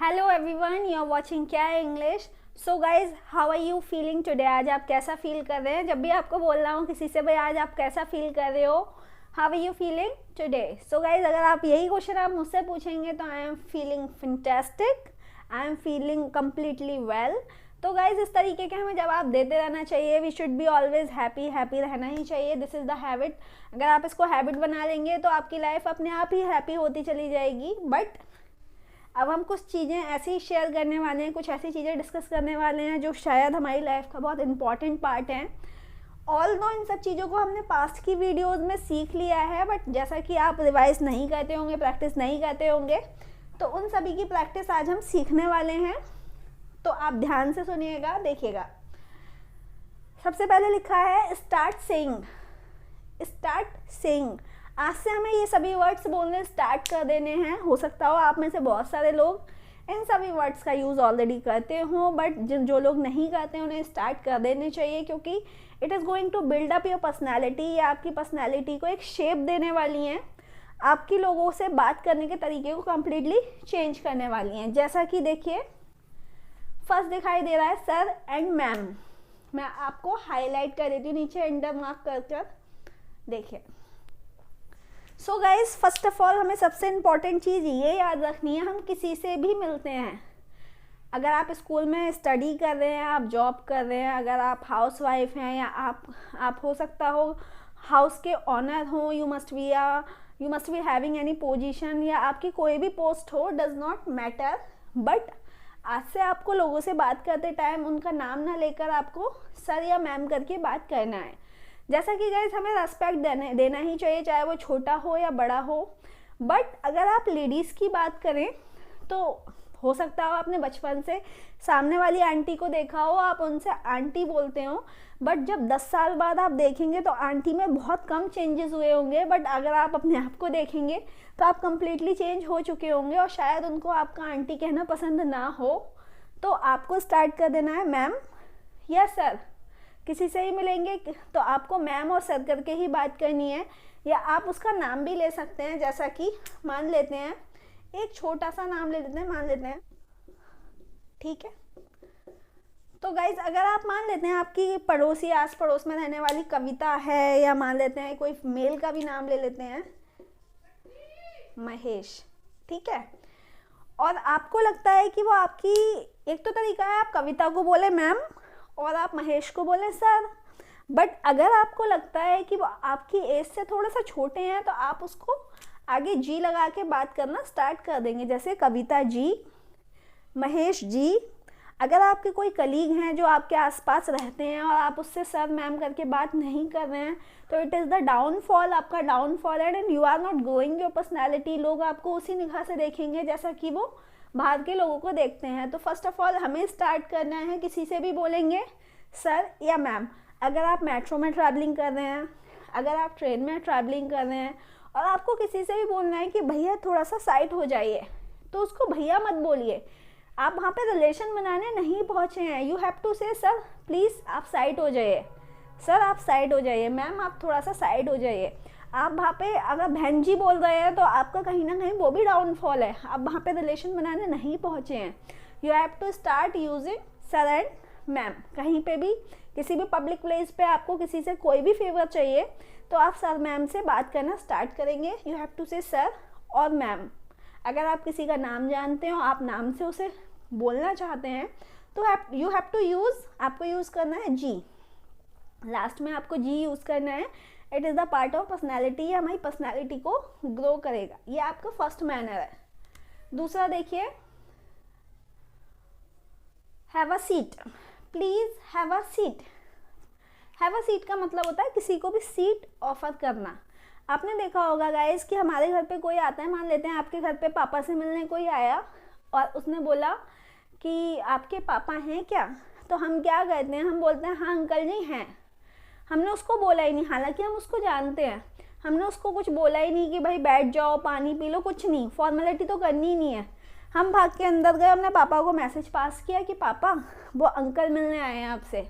Hello everyone, you are watching क्या है English. So guys, how are you feeling today. आज आप कैसा फील कर रहे हैं। जब भी आपको बोल रहा हूँ किसी से, भाई आज आप कैसा फील कर रहे हो, how are you feeling today. So guys, अगर आप यही क्वेश्चन आप मुझसे पूछेंगे तो I am feeling fantastic, I am feeling completely well. तो गाइज, इस तरीके के हमें जवाब देते रहना चाहिए। We should be always happy, happy रहना ही चाहिए। This is the habit. अगर आप इसको हैबिट बना लेंगे तो आपकी लाइफ अपने आप ही हैप्पी होती चली जाएगी। बट अब हम कुछ चीज़ें ऐसी शेयर करने वाले हैं, कुछ ऐसी चीज़ें डिस्कस करने वाले हैं जो शायद हमारी लाइफ का बहुत इंपॉर्टेंट पार्ट है। ऑल्दो इन सब चीज़ों को हमने पास्ट की वीडियोस में सीख लिया है, बट जैसा कि आप रिवाइज नहीं करते होंगे, प्रैक्टिस नहीं करते होंगे, तो उन सभी की प्रैक्टिस आज हम सीखने वाले हैं। तो आप ध्यान से सुनिएगा, देखिएगा। सबसे पहले लिखा है स्टार्ट सेइंग। स्टार्ट सेइंग, आज से हमें ये सभी वर्ड्स बोलने स्टार्ट कर देने हैं। हो सकता हो आप में से बहुत सारे लोग इन सभी वर्ड्स का यूज़ ऑलरेडी करते हो, बट जो लोग नहीं करते हैं उन्हें स्टार्ट कर देने चाहिए, क्योंकि it is going to build up your personality. या आपकी पर्सनैलिटी को एक शेप देने वाली हैं, आपकी लोगों से बात करने के तरीके को कम्प्लीटली चेंज करने वाली हैं। जैसा कि देखिए, फर्स्ट दिखाई दे रहा है सर एंड मैम। मैं आपको हाईलाइट कर देती हूँ नीचे अंडर मार्क कर देखिए। So guys, first of all हमें सबसे इम्पॉर्टेंट चीज़ ये याद रखनी है, हम किसी से भी मिलते हैं। अगर आप स्कूल में स्टडी कर रहे हैं, आप जॉब कर रहे हैं, अगर आप हाउस वाइफ हैं, या आप हो सकता हो हाउस के ऑनर हो, you must be having any position, या आपकी कोई भी पोस्ट हो, डज नॉट मैटर। बट आज से आपको लोगों से बात करते टाइम उनका नाम ना लेकर आपको सर या मैम करके बात करना है। जैसा कि गाइस, हमें रेस्पेक्ट देना ही चाहिए, चाहे वो छोटा हो या बड़ा हो। बट अगर आप लेडीज़ की बात करें तो हो सकता हो आपने बचपन से सामने वाली आंटी को देखा हो, आप उनसे आंटी बोलते हो, बट जब 10 साल बाद आप देखेंगे तो आंटी में बहुत कम चेंजेस हुए होंगे। बट अगर आप अपने आप को देखेंगे तो आप कम्प्लीटली चेंज हो चुके होंगे, और शायद उनको आपका आंटी कहना पसंद ना हो। तो आपको स्टार्ट कर देना है मैम या सर। किसी से ही मिलेंगे तो आपको मैम और सर करके ही बात करनी है, या आप उसका नाम भी ले सकते हैं। जैसा कि मान लेते हैं, एक छोटा सा नाम ले लेते हैं, मान लेते हैं, ठीक है। तो गाइज, अगर आप मान लेते हैं आपकी पड़ोसी, आस पड़ोस में रहने वाली कविता है, या मान लेते हैं कोई मेल का भी नाम ले लेते हैं, महेश, ठीक है। और आपको लगता है कि वो आपकी, एक तो तरीका है आप कविता को बोले मैम और आप महेश को बोले सर। बट अगर आपको लगता है कि वो आपकी एज से थोड़ा सा छोटे हैं तो आप उसको आगे जी लगा के बात करना स्टार्ट कर देंगे। जैसे कविता जी, महेश जी। अगर आपके कोई कलीग हैं जो आपके आसपास रहते हैं और आप उससे सर मैम करके बात नहीं कर रहे हैं, तो इट इज़ द डाउनफॉल, आपका डाउनफॉल है, and you are not growing your personality. लोग आपको उसी निगाह से देखेंगे जैसा कि वो बाहर के लोगों को देखते हैं। तो फर्स्ट ऑफ ऑल हमें स्टार्ट करना है, किसी से भी बोलेंगे सर या मैम। अगर आप मेट्रो में ट्रैवलिंग कर रहे हैं, अगर आप ट्रेन में ट्रैवलिंग कर रहे हैं और आपको किसी से भी बोलना है कि भैया थोड़ा सा साइड हो जाइए, तो उसको भैया मत बोलिए। आप वहाँ पे रिलेशन बनाने नहीं पहुँचे हैं। यू हैव टू से सर प्लीज़ आप साइड हो जाइए, सर आप साइड हो जाइए, मैम आप थोड़ा सा साइड हो जाइए। आप वहाँ पे अगर बहन जी बोल रहे हैं तो आपका कहीं ना कहीं वो भी डाउनफॉल है, आप वहाँ पे रिलेशन बनाने नहीं पहुँचे हैं। You have to start using sir and ma'am. कहीं पे भी, किसी भी पब्लिक प्लेस पे आपको किसी से कोई भी फेवर चाहिए तो आप सर मैम से बात करना स्टार्ट करेंगे। यू हैव टू से सर और मैम। अगर आप किसी का नाम जानते हो, आप नाम से उसे बोलना चाहते हैं, तो यू हैव टू यूज़, आपको यूज़ करना है जी। लास्ट में आपको जी यूज़ करना है। It is the part of personality, ये हमारी पर्सनैलिटी को ग्रो करेगा। ये आपका फर्स्ट मैनर है। दूसरा देखिए, have a seat, please have a seat. Have a seat का मतलब होता है किसी को भी सीट ऑफर करना। आपने देखा होगा गाइस कि हमारे घर पे कोई आता है, मान लेते हैं आपके घर पे पापा से मिलने कोई आया और उसने बोला कि आपके पापा हैं क्या, तो हम क्या कहते हैं, हम बोलते हैं हाँ अंकल जी हैं। हमने उसको बोला ही नहीं, हालांकि हम उसको जानते हैं, हमने उसको कुछ बोला ही नहीं कि भाई बैठ जाओ पानी पी लो, कुछ नहीं, फॉर्मेलिटी तो करनी ही नहीं है। हम भाग के अंदर गए, हमने पापा को मैसेज पास किया कि पापा वो अंकल मिलने आए हैं आपसे।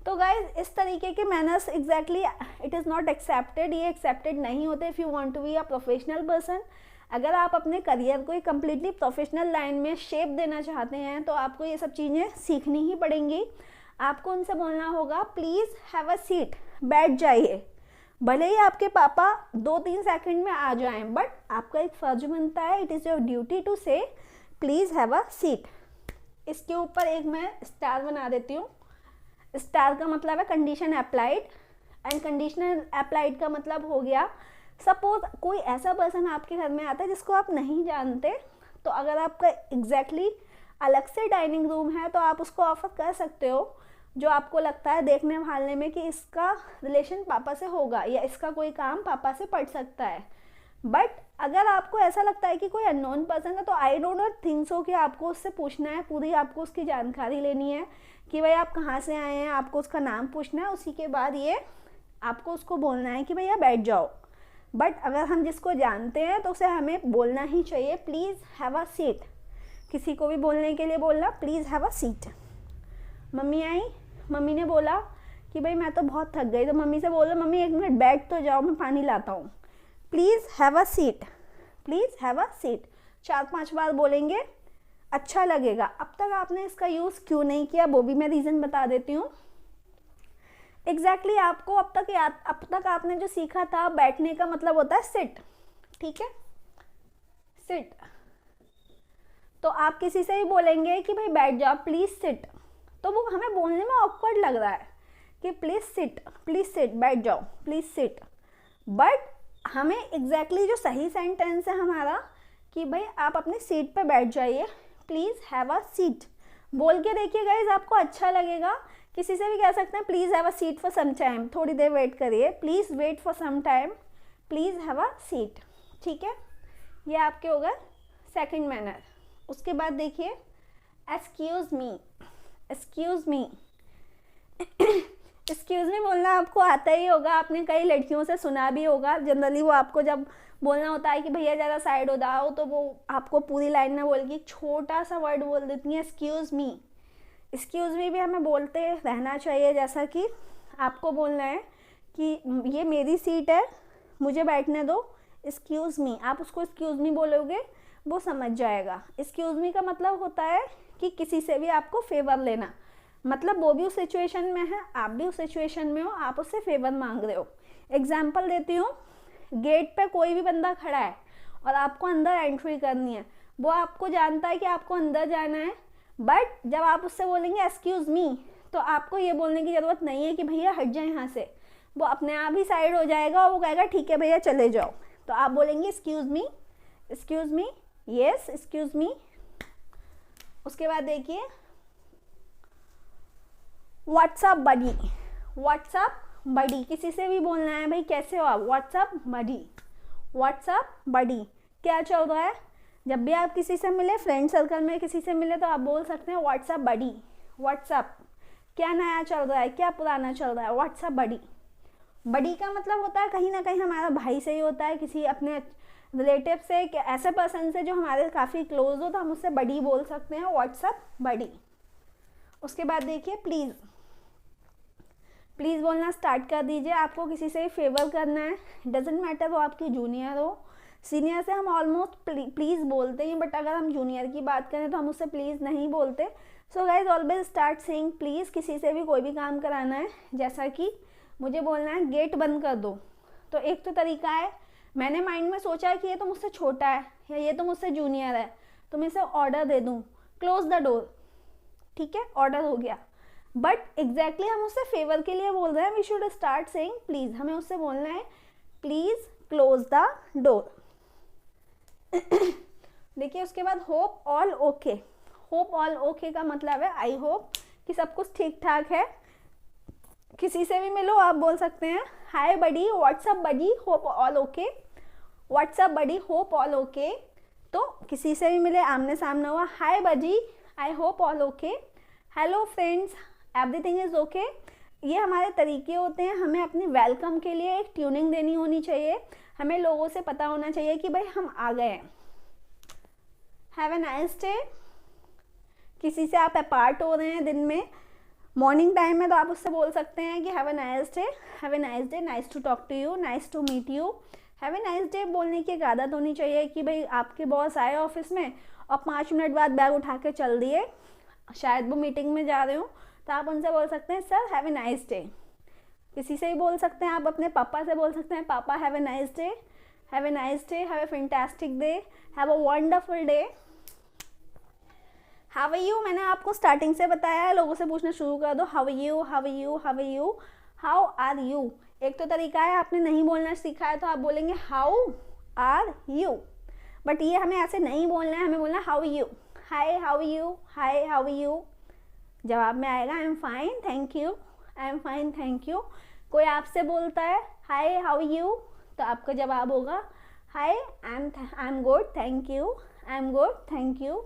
तो गाइज, इस तरीके के manners exactly it is not accepted, ये एक्सेप्टेड नहीं होते। If you want to be a professional person, अगर आप अपने करियर को एक कम्प्लीटली प्रोफेशनल लाइन में शेप देना चाहते हैं तो आपको ये सब चीज़ें सीखनी ही पड़ेंगी। आपको उनसे बोलना होगा प्लीज़ हैव अ सीट, बैठ जाइए। भले ही आपके पापा 2-3 सेकंड में आ जाएं, बट आपका एक फ़र्ज बनता है, it is your duty to say please have a seat. इसके ऊपर एक मैं स्टार बना देती हूँ। स्टार का मतलब है condition applied, and conditional applied का मतलब हो गया सपोज कोई ऐसा पर्सन आपके घर में आता है जिसको आप नहीं जानते, तो अगर आपका एग्जैक्टली अलग से डाइनिंग रूम है तो आप उसको ऑफर कर सकते हो, जो आपको लगता है देखने भालने में कि इसका रिलेशन पापा से होगा या इसका कोई काम पापा से पड़ सकता है। बट अगर आपको ऐसा लगता है कि कोई अननोन पर्सन है तो आई डोंट थिंक सो कि आपको उससे पूछना है, पूरी आपको उसकी जानकारी लेनी है कि भाई आप कहाँ से आए हैं, आपको उसका नाम पूछना है, उसी के बाद ये आपको उसको बोलना है कि भैया बैठ जाओ। बट अगर हम जिसको जानते हैं तो उसे हमें बोलना ही चाहिए प्लीज़ हैव अ सीट। किसी को भी बोलने के लिए बोलना please have a seat. Mummy I, mummy ने बोला कि भाई मैं तो बहुत थक गई, तो मम्मी से बोलो मम्मी 1 मिनट बैठ तो जाओ, मैं पानी लाता हूँ। Please have a seat, please have a seat 4-5 बार बोलेंगे, अच्छा लगेगा। अब तक आपने इसका यूज़ क्यों नहीं किया वो भी मैं रीज़न बता देती हूँ। एग्जैक्टली आपको अब तक आपने जो सीखा था बैठने का मतलब होता है सिट, ठीक है, सिट। तो आप किसी से भी बोलेंगे कि भाई बैठ जाओ प्लीज़ सिट, तो वो हमें बोलने में ऑकवर्ड लग रहा है कि प्लीज़ सिट, बैठ जाओ, प्लीज़ सिट। बट हमें एग्जैक्टली जो सही सेंटेंस है हमारा कि भाई आप अपनी सीट पे बैठ जाइए, प्लीज़ हैव अ सीट। बोल के देखिए गाइज, आपको अच्छा लगेगा। किसी से भी कह सकते हैं please have a seat for some time, थोड़ी देर वेट करिए, please wait for some time, please have a seat, ठीक है। ये आपके हो गए सेकंड मैनर। उसके बाद देखिए excuse me, excuse me. Excuse me बोलना आपको आता ही होगा, आपने कई लड़कियों से सुना भी होगा। जनरली वो आपको जब बोलना होता है कि भैया ज़्यादा साइड हो जाओ, तो वो आपको पूरी लाइन में बोल के एक छोटा सा वर्ड बोल देती हैं एक्सक्यूज़ मी। एक्सक्यूज़ मी भी हमें बोलते रहना चाहिए, जैसा कि आपको बोलना है कि ये मेरी सीट है, मुझे बैठने दो, एक्सक्यूज़ मी। आप उसको एक्सक्यूज़ मी बोलोगे, वो समझ जाएगा। एक्सक्यूज़ मी का मतलब होता है कि किसी से भी आपको फेवर लेना, मतलब वो भी उस सिचुएशन में है, आप भी उस सिचुएशन में हो, आप उससे फेवर मांग रहे हो। एग्जाम्पल देती हूँ, गेट पे कोई भी बंदा खड़ा है और आपको अंदर एंट्री करनी है, वो आपको जानता है कि आपको अंदर जाना है, बट जब आप उससे बोलेंगे एक्सक्यूज़ मी तो आपको ये बोलने की ज़रूरत नहीं है कि भैया हट जाए यहाँ से, वो अपने आप ही साइड हो जाएगा और वो कहेगा ठीक है भैया चले जाओ। तो आप बोलेंगे excuse me, excuse me, yes excuse me. उसके बाद देखिए व्हाट्सअप बडी, व्हाट्सअप बडी। किसी से भी बोलना है भाई कैसे हो आप, व्हाट्सअप बडी, व्हाट्सअप बडी। क्या चल रहा है, जब भी आप किसी से मिले, फ्रेंड सर्कल में किसी से मिले, तो आप बोल सकते हैं व्हाट्सअप बडी। व्हाट्सअप, क्या नया चल रहा है, क्या पुराना चल रहा है, व्हाट्सअप बडी। बडी का मतलब होता है कहीं ना कहीं हमारा भाई से ही होता है, किसी अपने रिलेटिव से, ऐसे पर्सन से जो हमारे काफ़ी क्लोज हो, तो हम उससे बडी बोल सकते हैं, व्हाट्सअप बडी। उसके बाद देखिए प्लीज़, प्लीज़ बोलना स्टार्ट कर दीजिए। आपको किसी से फेवर करना है, डजेंट मैटर वो आपकी जूनियर हो, सीनियर से हम ऑलमोस्ट प्लीज़ बोलते हैं, बट अगर हम जूनियर की बात करें तो हम उससे प्लीज़ नहीं बोलते। So guys always start saying please. किसी से भी कोई भी काम कराना है, जैसा कि मुझे बोलना है गेट बंद कर दो, तो एक तो तरीका है, मैंने माइंड में सोचा है कि ये तो मुझसे छोटा है या ये तो मुझसे जूनियर है, तो मैं इसे ऑर्डर दे दूँ क्लोज द डोर, ठीक है, ऑर्डर हो गया। बट एग्जैक्टली हम उससे फेवर के लिए बोल रहे हैं, we should start saying please. हमें उससे बोलना है प्लीज़ क्लोज द डोर। देखिए उसके बाद hope all okay. Hope all okay का मतलब है आई होप कि सब कुछ ठीक ठाक है। किसी से भी मिलो आप बोल सकते हैं hi buddy, what's up buddy, hope all okay, what's up buddy, hope all okay. तो किसी से भी मिले, आमने सामने हुआ, hi buddy, I hope all okay, hello friends, everything is okay. ये हमारे तरीके होते हैं। हमें अपनी वेलकम के लिए एक ट्यूनिंग देनी होनी चाहिए, हमें लोगों से पता होना चाहिए कि भाई हम आ गए हैं। Have a nice day. किसी से आप अपार्ट हो रहे हैं दिन में, मॉर्निंग टाइम में, तो आप उससे बोल सकते हैं कि have a nice day, have a nice day, nice to talk to you, nice to meet you, have a nice day बोलने की एक आदत होनी चाहिए कि भाई आपके बॉस आए ऑफिस में और 5 मिनट बाद बैग उठा के चल दिए, शायद वो मीटिंग में जा रहे हो, तो आप उनसे बोल सकते हैं sir have a nice day. किसी से ही बोल सकते हैं, आप अपने पापा से बोल सकते हैं पापा have a nice day, have a nice day, have a fantastic day, have a wonderful day. How are you मैंने आपको स्टार्टिंग से बताया है, लोगों से पूछना शुरू कर दो, how are you, how are you, how are you, how are you. एक तो तरीका है, आपने नहीं बोलना सीखा है तो आप बोलेंगे हाउ आर यू, बट ये हमें ऐसे नहीं बोलना है, हमें बोलना how you, hi how you, hi how you. जवाब में आएगा I am fine thank you, I am fine thank you. कोई आपसे बोलता है हाय हाउ यू, तो आपका जवाब होगा hi I am good thank you, I am good thank you.